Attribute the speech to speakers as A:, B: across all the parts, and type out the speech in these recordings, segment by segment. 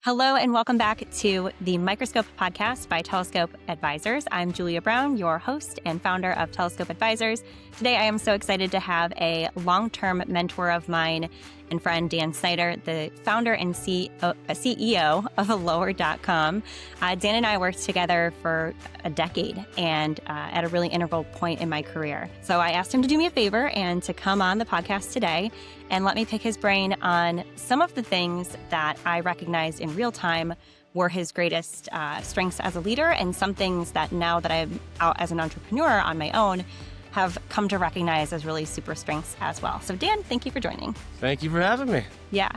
A: Hello and welcome back to the Microscope podcast by Telescope Advisors. I'm Julia Brown, your host and founder of Telescope Advisors. Today, I am so excited to have a long-term mentor of mine and friend, Dan Snyder, the founder and CEO of Lower.com. Dan and I worked together for a decade and at a really integral point in my career. So I asked him to do me a favor and to come on the podcast today and let me pick his brain on some of the things that I recognized in real time were his greatest strengths as a leader, and some things that now that I'm out as an entrepreneur on my own have come to recognize as really super strengths as well. So Dan, thank you for joining.
B: Thank you for having me.
A: Yeah.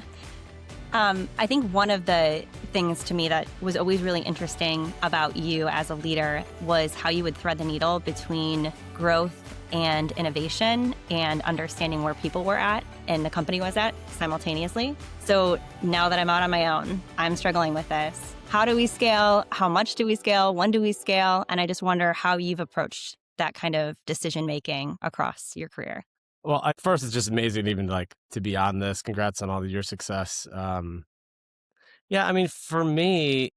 A: I think one of the things to me that was always really interesting about you as a leader was how you would thread the needle between growth and innovation and understanding where people were at and the company was at simultaneously. So now that I'm out on my own, I'm struggling with this. How do we scale? How much do we scale? When do we scale? And I just wonder how you've approached that kind of decision-making across your career.
B: Well, first, it's just amazing even to be on this. Congrats on all of your success. Yeah, I mean, for me,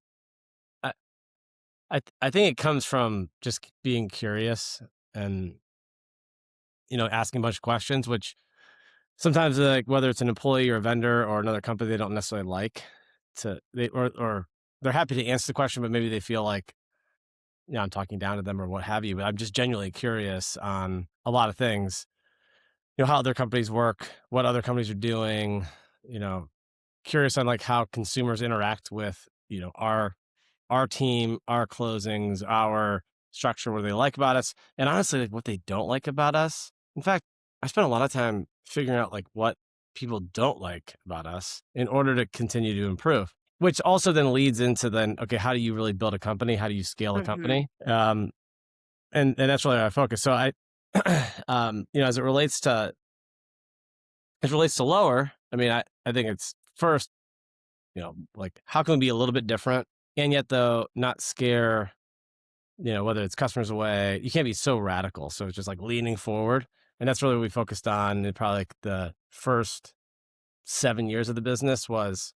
B: I think it comes from just being curious and, asking a bunch of questions, which sometimes whether it's an employee or a vendor or another company, they don't necessarily like or they're happy to answer the question, but maybe they feel like, I'm talking down to them or what have you. But I'm just genuinely curious on a lot of things, how other companies work, what other companies are doing, curious on how consumers interact with, our team, our closings, our structure, what they like about us, and honestly, what they don't like about us. In fact, I spent a lot of time figuring out what people don't like about us in order to continue to improve, which also then leads into okay, how do you really build a company? How do you scale a company? And that's really our focus. So I, as it relates to Lower, I mean, I think it's first, how can we be a little bit different and yet though not scare, whether it's customers away. You can't be so radical. So it's just leaning forward. And that's really what we focused on in probably the first 7 years of the business was,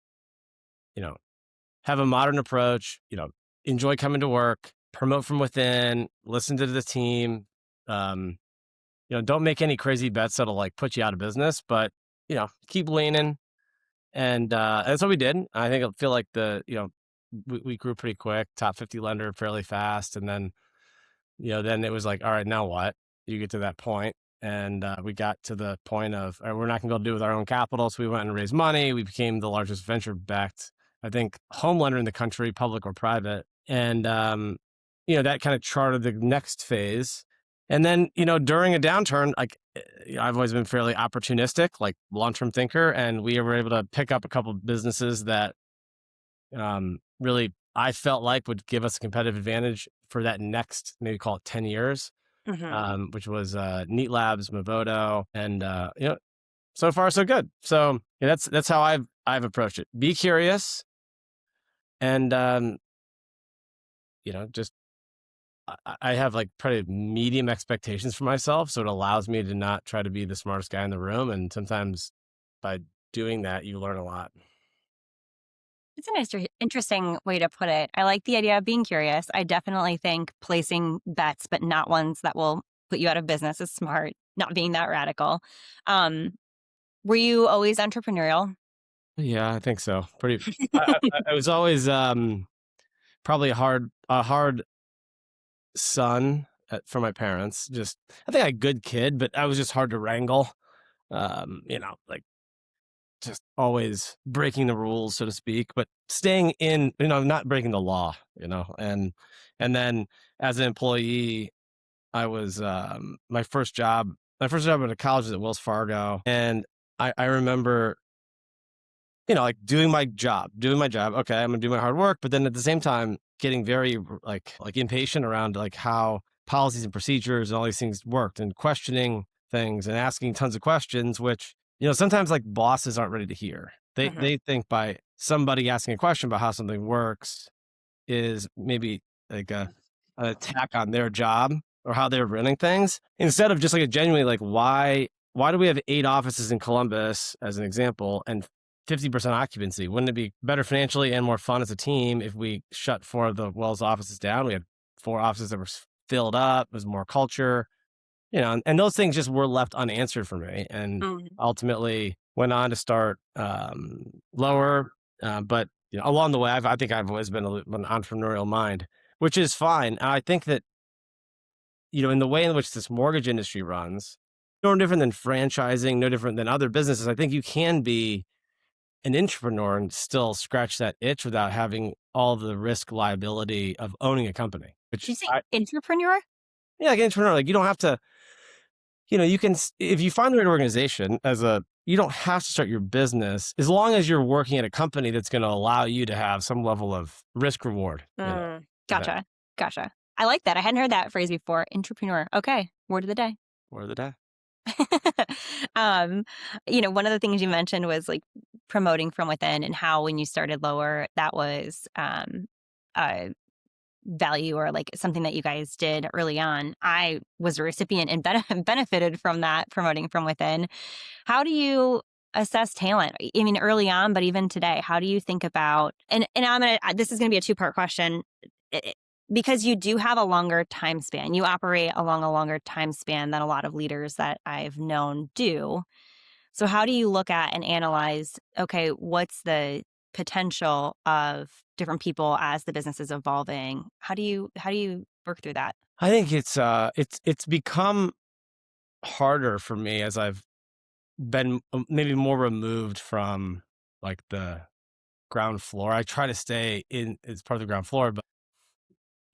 B: have a modern approach, enjoy coming to work, promote from within, listen to the team, don't make any crazy bets that'll put you out of business, but, keep leaning. And that's what we did. I feel like we grew pretty quick, top 50 lender fairly fast. And then, then it was all right, now what? You get to that point. And we got to the point of, all right, we're not going to be able to do it with our own capital. So we went and raised money. We became the largest venture-backed, home lender in the country, public or private. And, that kind of charted the next phase. And then, during a downturn, I've always been fairly opportunistic, long-term thinker. And we were able to pick up a couple of businesses that really I felt would give us a competitive advantage for that next, maybe call it 10 years. Which was Neat Labs, Movoto, and so far so good. So that's how I've approached it. Be curious, and just I have pretty medium expectations for myself, so it allows me to not try to be the smartest guy in the room. And sometimes by doing that, you learn a lot.
A: It's an interesting way to put it. I like the idea of being curious. I definitely think placing bets, but not ones that will put you out of business, is smart, not being that radical. Were you always entrepreneurial?
B: Yeah, I think so. I was always probably a hard son for my parents. Just, I think I'm a good kid, but I was just hard to wrangle. Just always breaking the rules, so to speak, but staying in, not breaking the law, and then as an employee, I was, my first job out of college was at Wells Fargo. And I remember, doing my job. Okay, I'm gonna do my hard work, but then at the same time, getting very impatient around how policies and procedures and all these things worked, and questioning things and asking tons of questions, which, sometimes bosses aren't ready to hear. They think by somebody asking a question about how something works is maybe an attack on their job or how they're running things, instead of just a genuinely why do we have 8 offices in Columbus, as an example, and 50% occupancy. Wouldn't it be better financially and more fun as a team if we shut 4 of the Wells offices down? We had 4 offices that were filled up. It was more culture, and those things just were left unanswered for me. And
A: Mhm.
B: ultimately went on to start lower. But along the way, I think I've always been an entrepreneurial mind, which is fine. And I think that, in the way in which this mortgage industry runs, no different than franchising, no different than other businesses. I think you can be an entrepreneur and still scratch that itch without having all the risk liability of owning a company,
A: Did
B: which
A: you say entrepreneur?
B: yeah, like an entrepreneur, like you don't have to, you can, if you find the right organization you don't have to start your business as long as you're working at a company that's going to allow you to have some level of risk reward, event
A: Gotcha. Gotcha. I like that. I hadn't heard that phrase before. Entrepreneur. Okay. Word of the day.
B: or the day.
A: um, one of the things you mentioned was like promoting from within and how when you started lower, that was a value or like something that you guys did early on. I was a recipient and benefited from that promoting from within. How do you assess talent? I mean, early on, but even today, how do you think about, and this is going to be a two-part question. I- because you do have a longer time span. You operate along a longer time span than a lot of leaders that I've known do. So how do you look at and analyze, okay, what's the potential of different people as the business is evolving? How do you work through that?
B: I think it's become harder for me as I've been maybe more removed from like the ground floor. I try to stay in as part of the ground floor, but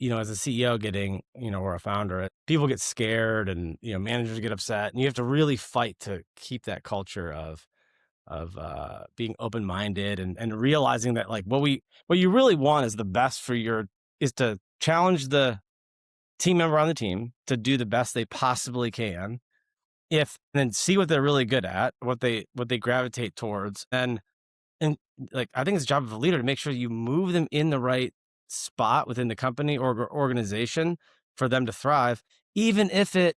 B: as a CEO getting, or a founder, people get scared and, managers get upset, and you have to really fight to keep that culture of being open-minded and realizing that like what you really want is the best is to challenge the team member on the team to do the best they possibly can, if then see what they're really good at, what they gravitate towards, and like I think it's the job of a leader to make sure you move them in the right spot within the company or organization for them to thrive, even if it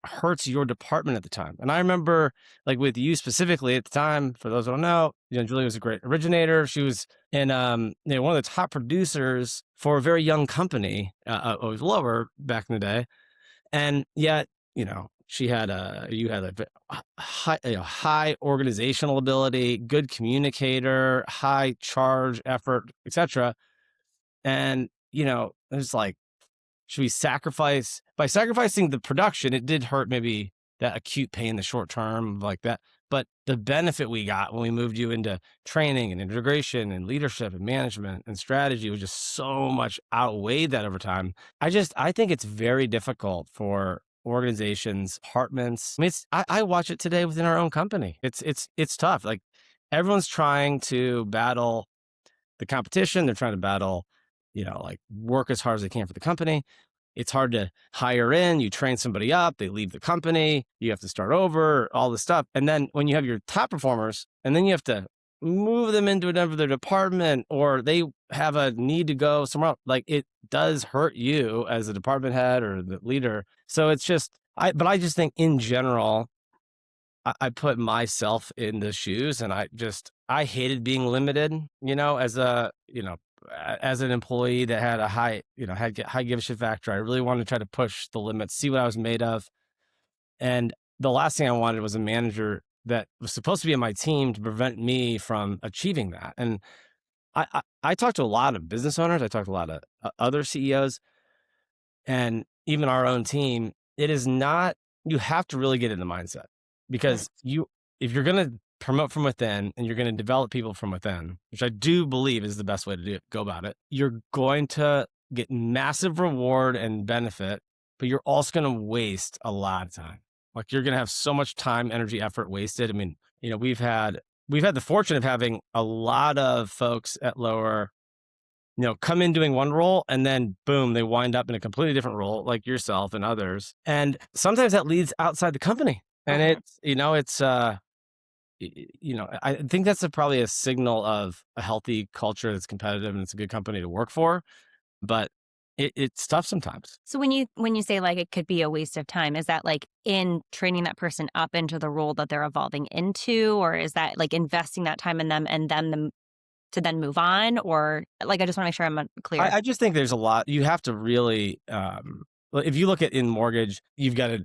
B: hurts your department at the time. And I remember like with you specifically at the time, for those who don't know, Julie was a great originator. She was in one of the top producers for a very young company. It was lower back in the day, and yet, you had a high organizational ability, good communicator, high charge effort, etc. And, it was like, should we sacrifice by sacrificing the production? It did hurt maybe that acute pain in the short term like that. But the benefit we got when we moved you into training and integration and leadership and management and strategy was just so much outweighed that over time. I think it's very difficult for organizations, departments. I mean, I watch it today within our own company. It's tough. Like everyone's trying to battle the competition. They're trying to battle, like work as hard as they can for the company. It's hard to hire in. You train somebody up, they leave the company, you have to start over, all this stuff. And then when you have your top performers, and then you have to move them into another department, or they have a need to go somewhere else, like it does hurt you as a department head or the leader. So it's just, but I just think in general, I put myself in the shoes, and I hated being limited, as an employee that had a high, had high give shit factor. I really wanted to try to push the limits, see what I was made of. And the last thing I wanted was a manager that was supposed to be on my team to prevent me from achieving that. And I talked to a lot of business owners. I talked to a lot of other CEOs, and even our own team. It is not, you have to really get in the mindset, because if you're going to promote from within and you're going to develop people from within, which I do believe is the best way to go about it, you're going to get massive reward and benefit, but you're also going to waste a lot of time. Like you're going to have so much time, energy, effort wasted. I mean, we've had the fortune of having a lot of folks at lower, come in doing one role, and then boom, they wind up in a completely different role, like yourself and others. And sometimes that leads outside the company. And I think that's probably a signal of a healthy culture that's competitive and it's a good company to work for. But it's tough sometimes.
A: So when you say like it could be a waste of time, is that like in training that person up into the role that they're evolving into, or is that like investing that time in them and then them to then move on? Or like I just want to make sure I'm clear.
B: I just think there's a lot you have to really. If you look at in mortgage, you've got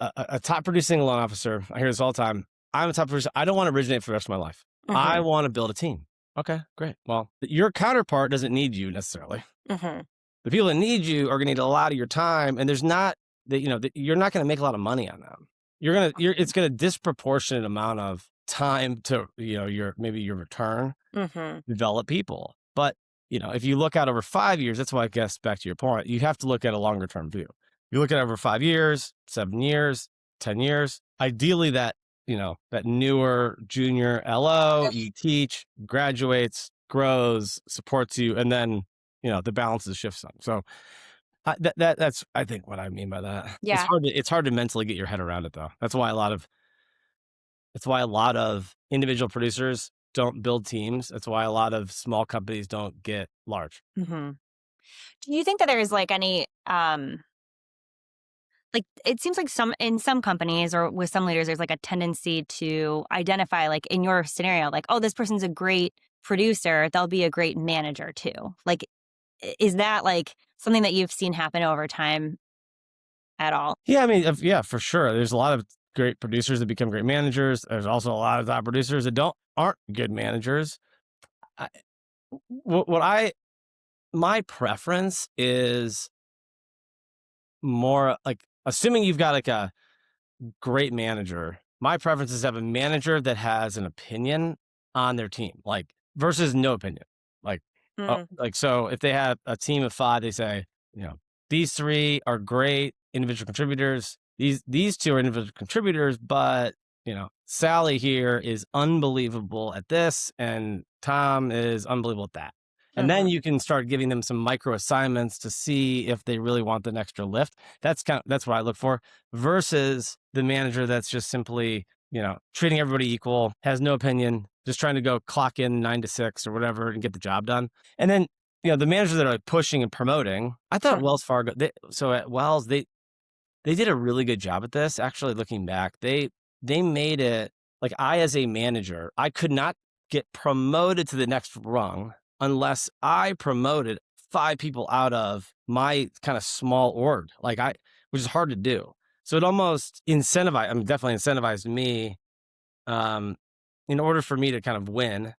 B: a top producing loan officer. I hear this all the time. I'm a top producer. I don't want to originate for the rest of my life. I
A: Hmm.
B: want to build a team. Okay, great. Well, your counterpart doesn't need you necessarily.
A: Hmm.
B: The people that need you are going to need a lot of your time, and there's not that you're not going to make a lot of money on them. It's going to disproportionate amount of time to maybe your return
A: Hmm.
B: develop people. But if you look out over 5 years, that's why I guess back to your point, you have to look at a longer term view. You look at over 5 years, 7 years, 10 years. Ideally, that newer junior LO you teach graduates, grows, supports you, and then the balances shift some. So that's I think what I mean by that.
A: Yeah.
B: It's hard to mentally get your head around it though. That's why a lot of individual producers don't build teams. That's why a lot of small companies don't get large.
A: Hmm. Do you think that there is like any like it seems like in some companies or with some leaders there's like a tendency to identify like in your scenario like, oh, this person's a great producer, they'll be a great manager too. Like is that like something that you've seen happen over time at all?
B: Yeah, I mean, yeah, for sure. There's a lot of great producers that become great managers. There's also a lot of top producers that aren't good managers. I, what I My preference is more like assuming you've got like a great manager. My preference is to have a manager that has an opinion on their team, like versus no opinion. Like,
A: Mm.
B: so if they have a team of 5, they say, you know, these 3 are great individual contributors. These 2 are individual contributors, but Sally here is unbelievable at this, and Tom is unbelievable at that. And then
A: Mhm.
B: you can start giving them some micro assignments to see if they really want an extra lift. That's what I look for versus the manager that's just simply, treating everybody equal, has no opinion, just trying to go clock in 9 to 6 or whatever and get the job done. And then, the managers that are like pushing and promoting, I thought Wells Fargo, so at Wells, they did a really good job at this. Actually, looking back, they made it like as a manager, I could not get promoted to the next rung unless I promoted 5 people out of my kind of small org, which is hard to do. So it almost definitely incentivized me, um, in order for me to kind of win.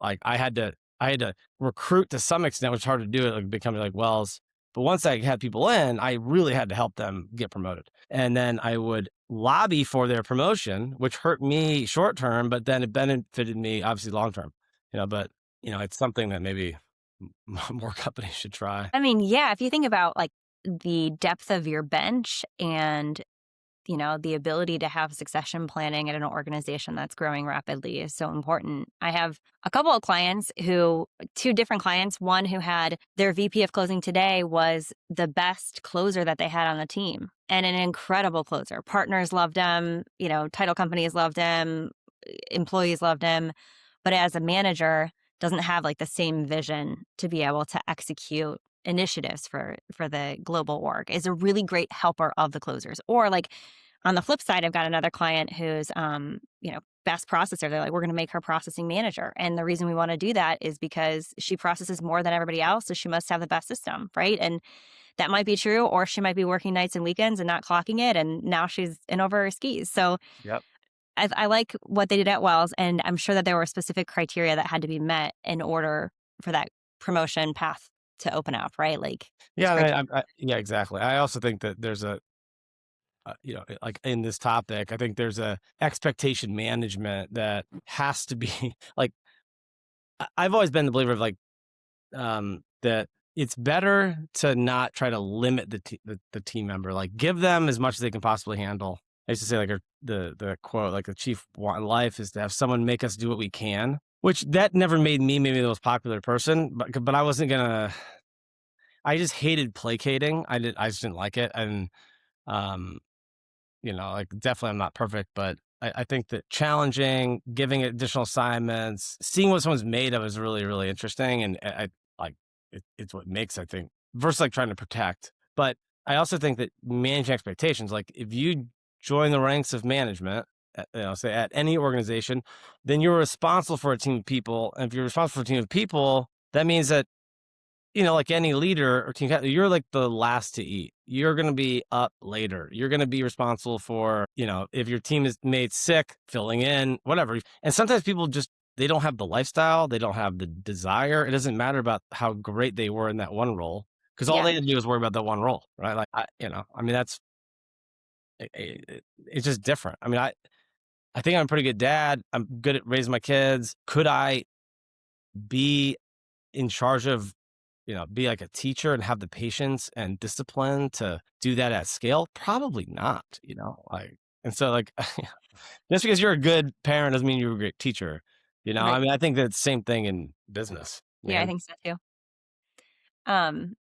B: Like I had to recruit to some extent, which is hard to do at like a big company like Wells. But once I had people in, I really had to help them get promoted. And then I would lobby for their promotion, which hurt me short term, but then it benefited me obviously long term. But it's something that maybe more companies should try.
A: I mean, yeah, if you think about like the depth of your bench and the ability to have succession planning at an organization that's growing rapidly is so important. I have a couple of clients two different clients, one who had their VP of closing today was the best closer that they had on the team and an incredible closer. Partners loved him, title companies loved him, employees loved him, but as a manager, doesn't have like the same vision to be able to execute initiatives for the global org, is a really great helper of the closers. Or like on the flip side, I've got another client who's best processor. They're like, we're going to make her processing manager, and the reason we want to do that is because she processes more than everybody else, so she must have the best system, right? And that might be true, or she might be working nights and weekends and not clocking it, and now she's in over her skis. So
B: Yep.
A: I like what they did at Wells, and I'm sure that there were specific criteria that had to be met in order for that promotion path to open up, right? Like, it's
B: Yeah,
A: criteria.
B: yeah, exactly. I also think that there's like in this topic, I think there's a expectation management that has to be like, I've always been the believer of like, that it's better to not try to limit the team member, like give them as much as they can possibly handle. I used to say like the quote, like the chief want in life is to have someone make us do what we can, which that never made me maybe the most popular person, but I wasn't gonna, I just hated placating. I just didn't like it. And, um, like definitely I'm not perfect, but I think that challenging, giving additional assignments, seeing what someone's made of is really, really interesting. And I like it's what makes, I think, versus like trying to protect. But I also think that managing expectations, like if you join the ranks of management, say at any organization, then you're responsible for a team of people. And if you're responsible for a team of people, that means that, like any leader or team, you're like the last to eat. You're going to be up later. You're going to be responsible for, if your team is made sick, filling in, whatever. And sometimes people just, they don't have the lifestyle. They don't have the desire. It doesn't matter about how great they were in that one role, because all
A: Yeah.
B: they had to do is worry about that one role, right? Like, that's, it's just different. I mean, I think I'm a pretty good dad. I'm good at raising my kids. Could I be in charge of, be like a teacher and have the patience and discipline to do that at scale? Probably not, like, and so like, just because you're a good parent doesn't mean you're a great teacher. I
A: Right.
B: mean, I think that's the same thing in business,
A: Yeah, I
B: man.
A: think so too. Um,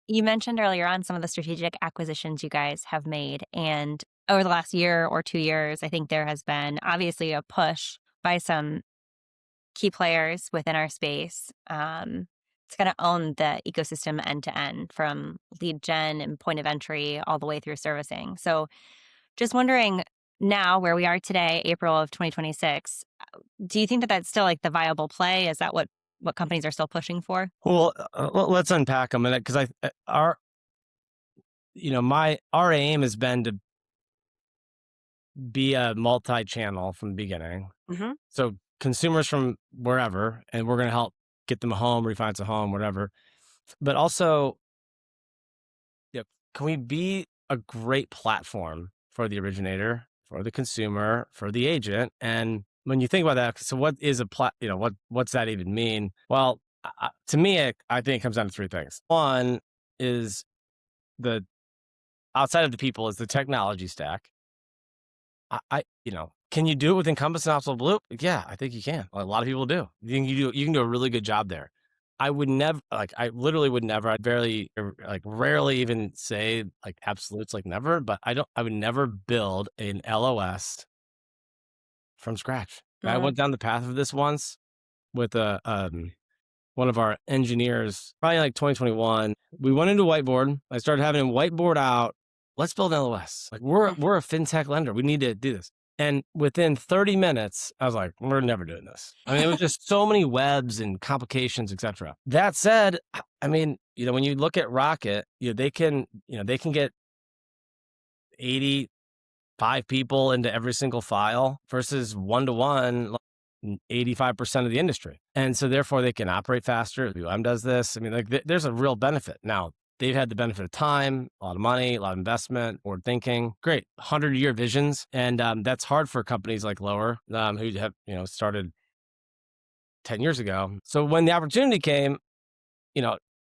A: you mentioned earlier on some of the strategic acquisitions you guys have made. And over the last year or 2 years, I think there has been obviously a push by some key players within our space to kind of own the ecosystem end to end from lead gen and point of entry all the way through servicing. So just wondering now where we are today, April of 2026, do you think that that's still like the viable play? Is that what companies are still pushing for?
B: Well, let's unpack a minute, because our aim has been to be a multi-channel from the beginning.
A: Hmm.
B: So consumers from wherever, and we're going to help get them a home, refinance a home, whatever. But also, can we be a great platform for the originator, for the consumer, for the agent? And when you think about that, so what is what's that even mean? Well, to me, I think it comes down to three things. One is the outside of the people is the technology stack. Can you do it with Encompass and Optimal Blue? Yeah, I think you can. A lot of people do. You can do a really good job there. I would never, I literally would never, I'd barely, like rarely even say like absolutes, like never, but I would never build an LOS from scratch. I
A: Mm.
B: went down the path of this once with one of our engineers, probably like 2021. We went into whiteboard. I started having him whiteboard out. Let's build an LOS. Like we're a fintech lender. We need to do this. And within 30 minutes, I was like, we're never doing this. I mean, it was just so many webs and complications, etc. That said, I mean, when you look at Rocket, they can get 85 people into every single file versus 1-to-1, 85% of the industry. And so therefore they can operate faster. UM does this. I mean, like there's a real benefit. Now, they've had the benefit of time, a lot of money, a lot of investment, forward thinking. Great, 100-year visions. And that's hard for companies like Lower, who have, started 10 years ago. So when the opportunity came,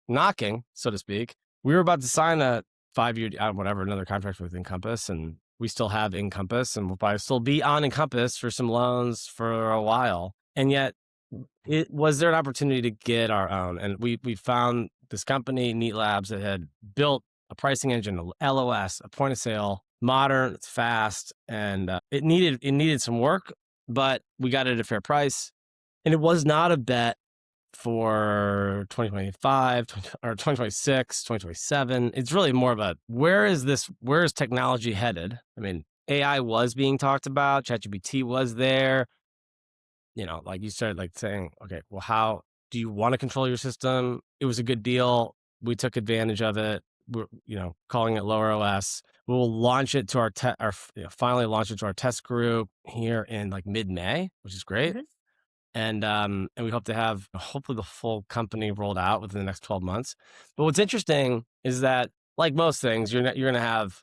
B: knocking, so to speak, we were about to sign a 5-year, another contract with Encompass, and we still have Encompass, and we'll probably still be on Encompass for some loans for a while. And yet, was there an opportunity to get our own? And we found this company, Neat Labs, that had built a pricing engine, a LOS, a point of sale, modern, it's fast, and it needed some work, but we got it at a fair price. And it was not a bet for 2025 or 2026, 2027. It's really more of a, where is technology headed? I mean, AI was being talked about, ChatGPT was there. Like you started like saying, okay, well, how do you want to control your system? It was a good deal. We took advantage of it. We're, calling it Lower OS. We'll launch it to finally launch it to our test group here in like mid-May, which is great. And we hope to have hopefully the full company rolled out within the next 12 months. But what's interesting is that, like most things, you're going to have,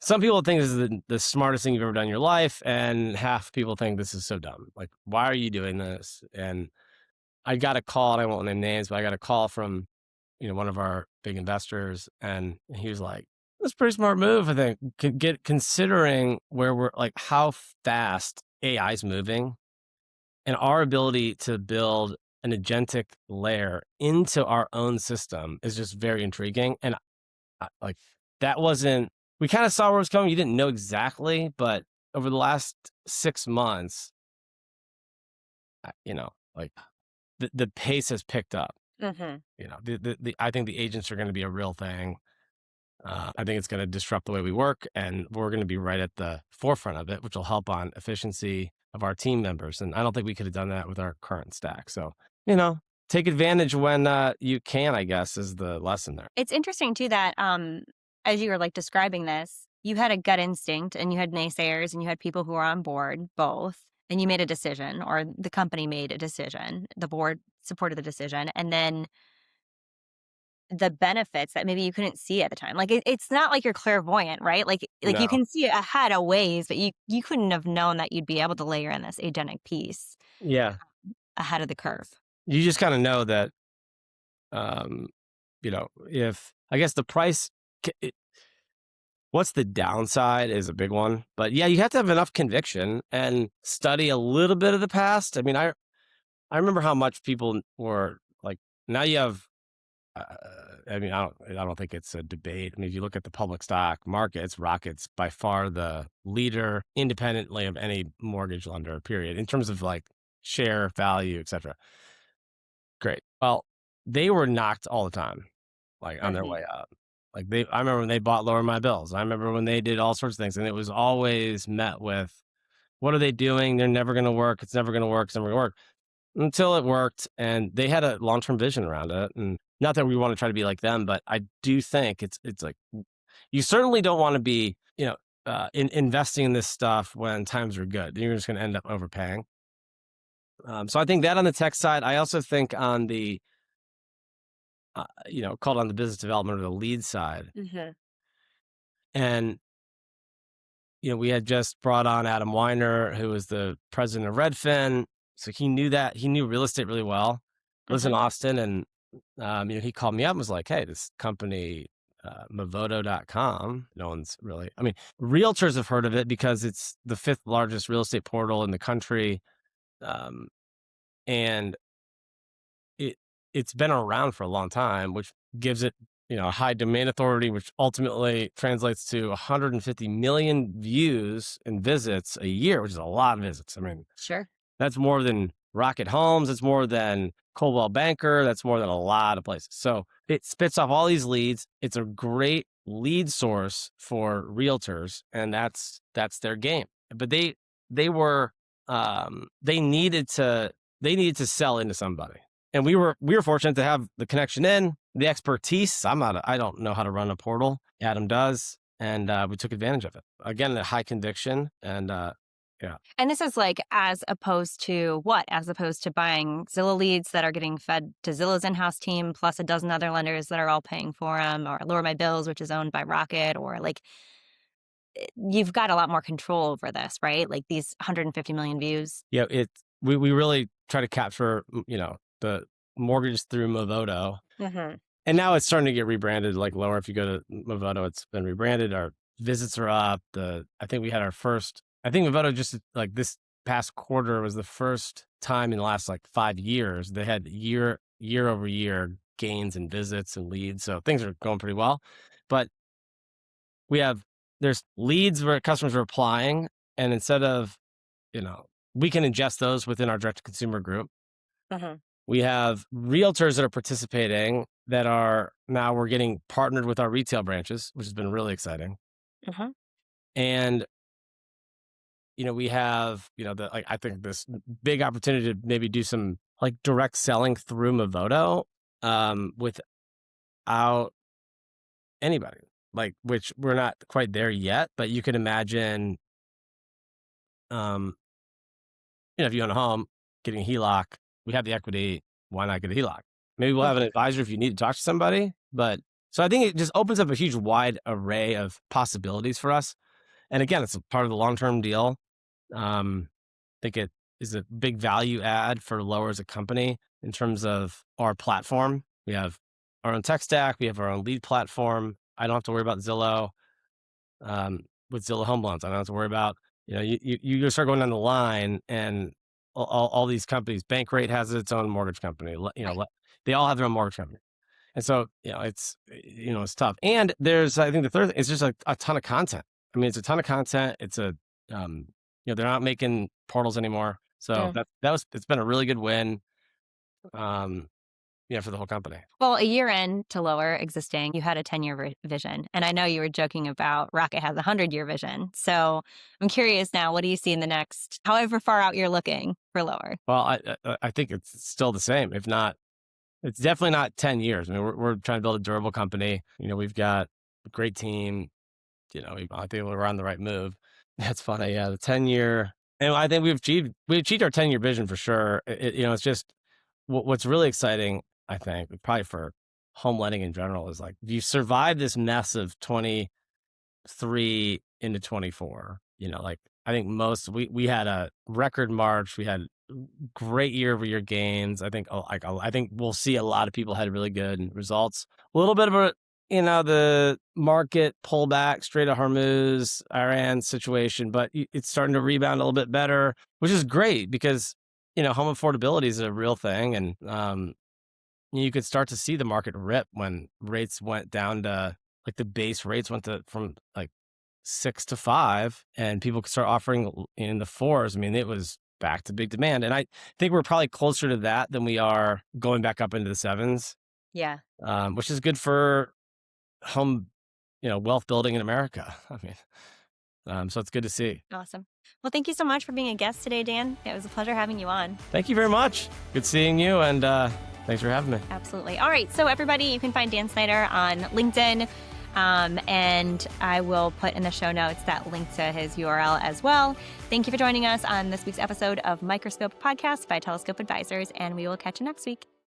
B: some people think this is the smartest thing you've ever done in your life, and half people think this is so dumb. Like, why are you doing this? And I got a call, and I won't name names, but I got a call from, one of our big investors, and he was like, "That's a pretty smart move, I think, considering where we're like how fast AI is moving." And our ability to build an agentic layer into our own system is just very intriguing. And like that wasn't, we kind of saw where it was coming. You didn't know exactly, but over the last 6 months, like the pace has picked up.
A: Hmm.
B: I think the agents are going to be a real thing. I think it's going to disrupt the way we work, and we're going to be right at the forefront of it, which will help on efficiency of our team members. And I don't think we could have done that with our current stack. So, you know, take advantage when you can, I guess, is the lesson there.
A: It's interesting too that as you were like describing this, you had a gut instinct and you had naysayers and you had people who were on board both, and you made a decision, or the company made a decision. The board supported the decision, and then the benefits that maybe you couldn't see at the time. Like it's not like you're clairvoyant, right? Like you
B: No.
A: can see it ahead a ways, but you couldn't have known that you'd be able to layer in this agentic piece
B: Yeah.
A: ahead of the curve.
B: You just kind of know that, um, if I guess the price, what's the downside is a big one. But yeah, you have to have enough conviction and study a little bit of the past. I mean, I remember how much people were like, now you have, uh, I mean, I don't think it's a debate. I mean, if you look at the public stock market, it's Rocket's by far the leader independently of any mortgage lender, period, in terms of like share value, et cetera. Great. Well, they were knocked all the time, like on their
A: Hmm.
B: way up. I remember when they bought Lower My Bills. I remember when they did all sorts of things, and it was always met with, "What are they doing? They're never going to work. It's never going to work. It's never going to work." Until it worked, and they had a long term vision around it. And not that we want to try to be like them, but I do think it's like you certainly don't want to be, investing in this stuff when times are good. You're just going to end up overpaying. So I think that on the tech side. I also think on the called on the business development or the lead side.
A: Hmm.
B: And, we had just brought on Adam Weiner, who was the president of Redfin. So he knew real estate really well, lives in
A: Hmm.
B: Austin. And, he called me up and was like, "Hey, this company, Movoto.com, no one's really, I mean, realtors have heard of it because it's the fifth largest real estate portal in the country. Um, and it it's been around for a long time, which gives it, a high domain authority, which ultimately translates to 150 million views and visits a year, which is a lot of visits. I mean,
A: Sure.
B: that's more than Rocket Homes. It's more than Coldwell Banker. That's more than a lot of places. So it spits off all these leads. It's a great lead source for realtors, and that's their game. But they were they needed to sell into somebody, and we were fortunate to have the connection in the expertise. I don't know how to run a portal. Adam does, and we took advantage of it. Again, a high conviction, and yeah.
A: And this is like as opposed to what? As opposed to buying Zillow leads that are getting fed to Zillow's in-house team, plus a dozen other lenders that are all paying for them, or Lower My Bills, which is owned by Rocket, or like you've got a lot more control over this, right? Like these 150 million views.
B: Yeah, we really try to capture, the mortgage through Movoto.
A: Hmm.
B: And now it's starting to get rebranded like Lower. If you go to Movoto, it's been rebranded. Our visits are up. I think Movoto just like this past quarter was the first time in the last like 5 years they had year over year gains in visits and leads. So things are going pretty well. But we have there's leads where customers are applying, and instead of, you know, we can ingest those within our direct to consumer group.
A: Hmm.
B: We have realtors that are participating that are now we're getting partnered with our retail branches, which has been really exciting.
A: Hmm.
B: And, we have, like, I think this big opportunity to maybe do some like direct selling through Movoto, without anybody, like, which we're not quite there yet, but you can imagine, um, if you own a home, getting a HELOC, we have the equity. Why not get a HELOC? Maybe we'll have an advisor if you need to talk to somebody. But so I think it just opens up a huge wide array of possibilities for us. And again, it's a part of the long term deal. I think it is a big value add for Lower as a company in terms of our platform. We have our own tech stack. We have our own lead platform. I don't have to worry about Zillow. With Zillow Home Loans, I don't have to worry about, you start going down the line, and all these companies, Bankrate has its own mortgage company,
A: Right.
B: they all have their own mortgage company. And so, it's tough. And there's, I think the third thing is just a ton of content. I mean, it's a ton of content. It's they're not making portals anymore. So
A: Mm.
B: it's been a really good win. Um, for the whole company.
A: Well, a year in to Lower existing, you had a 10-year vision. And I know you were joking about Rocket has a 100-year vision. So I'm curious now, what do you see in the next, however far out you're looking for Lower?
B: Well, I think it's still the same. If not, it's definitely not 10 years. I mean, we're trying to build a durable company. We've got a great team. I think we're on the right move. That's funny. Yeah, the 10-year, and I think we achieved our 10-year vision for sure. It's just what's really exciting, I think, probably for home lending in general, is like you survive this mess of 23 into 24. Like I think we had a record March. We had great year-over-year gains. I think we'll see a lot of people had really good results. A little bit of a the market pullback, Strait of Hormuz, Iran situation, but it's starting to rebound a little bit better, which is great because home affordability is a real thing, and you could start to see the market rip when rates went down to like the base rates went from like 6 to 5, and people could start offering in the 4s. I mean, it was back to big demand, and I think we're probably closer to that than we are going back up into the 7s.
A: Yeah.
B: Which is good for home, wealth building in America. I mean, so it's good to see.
A: Awesome. Well, thank you so much for being a guest today, Dan. It was a pleasure having you on.
B: Thank you very much. Good seeing you, and thanks for having me.
A: Absolutely. All right. So everybody, you can find Dan Snyder on LinkedIn. And I will put in the show notes that link to his URL as well. Thank you for joining us on this week's episode of Microscope Podcast by Telescope Advisors, and we will catch you next week.